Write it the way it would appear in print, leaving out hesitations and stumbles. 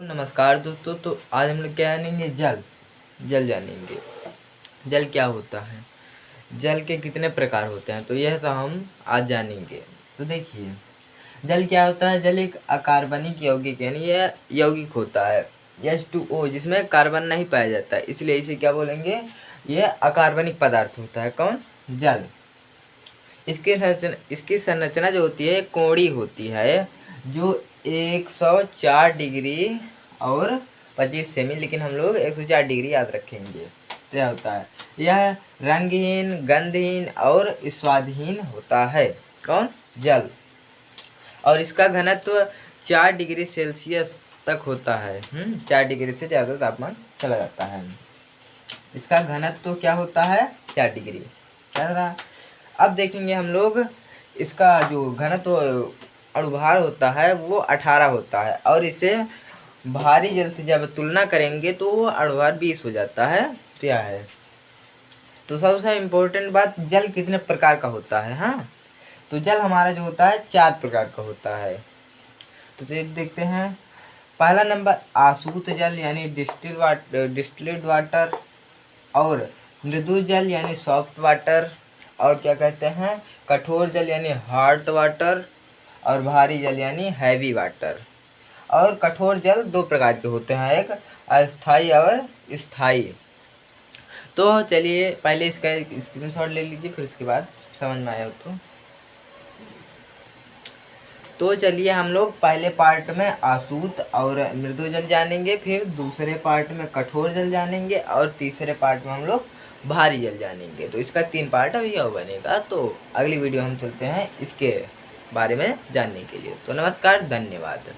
नमस्कार दोस्तों। तो आज हम लोग क्या जानेंगे? जल जानेंगे। जल क्या होता है, जल के कितने प्रकार होते हैं, तो यह सब हम आज जानेंगे। तो देखिए, जल क्या होता है। जल एक अकार्बनिक यौगिक यानी यह यौगिक होता है H2O, जिसमें कार्बन नहीं पाया जाता है, इसलिए इसे क्या बोलेंगे? यह अकार्बनिक पदार्थ होता है। कौन? जल। इसकी संरचना जो होती है कोणीय होती है, जो 104 डिग्री और 25 सेमी, लेकिन हम लोग 104 डिग्री याद रखेंगे। तो क्या होता है? यह रंगहीन, गंधहीन और स्वादहीन होता है। कौन? जल। और इसका घनत्व 4 डिग्री सेल्सियस तक होता है। 4 डिग्री से ज़्यादा तापमान चला जाता है। इसका घनत्व क्या होता है? 4 डिग्री। क्या रहा? अब देखेंगे हम लोग, इसका जो घनत्व अणुभार होता है वो 18 होता है, और इसे भारी जल से जब तुलना करेंगे तो वो अणुभार 20 हो जाता है। क्या है? तो सबसे इम्पोर्टेंट बात, जल कितने प्रकार का होता है। हाँ, तो जल हमारा जो होता है 4 प्रकार का होता है। तो देखते हैं। पहला नंबर आसूत जल यानी डिस्टिल्ड वाटर, और मृदु जल यानी सॉफ्ट वाटर, और क्या कहते हैं, कठोर जल यानी हार्ड वाटर, और भारी जल यानी हैवी वाटर। और कठोर जल 2 प्रकार के होते हैं, एक अस्थाई और स्थाई। तो चलिए पहले इसका एक स्क्रीनशॉट ले लीजिए, फिर उसके बाद समझ में आया तो चलिए हम लोग पहले पार्ट में आसूत और मृदु जल जानेंगे, फिर दूसरे पार्ट में कठोर जल जानेंगे, और तीसरे पार्ट में हम लोग भारी जल जानेंगे। तो इसका 3 पार्ट अभी और बनेगा। तो अगली वीडियो हम चलते हैं इसके बारे में जानने के लिए। तो नमस्कार, धन्यवाद।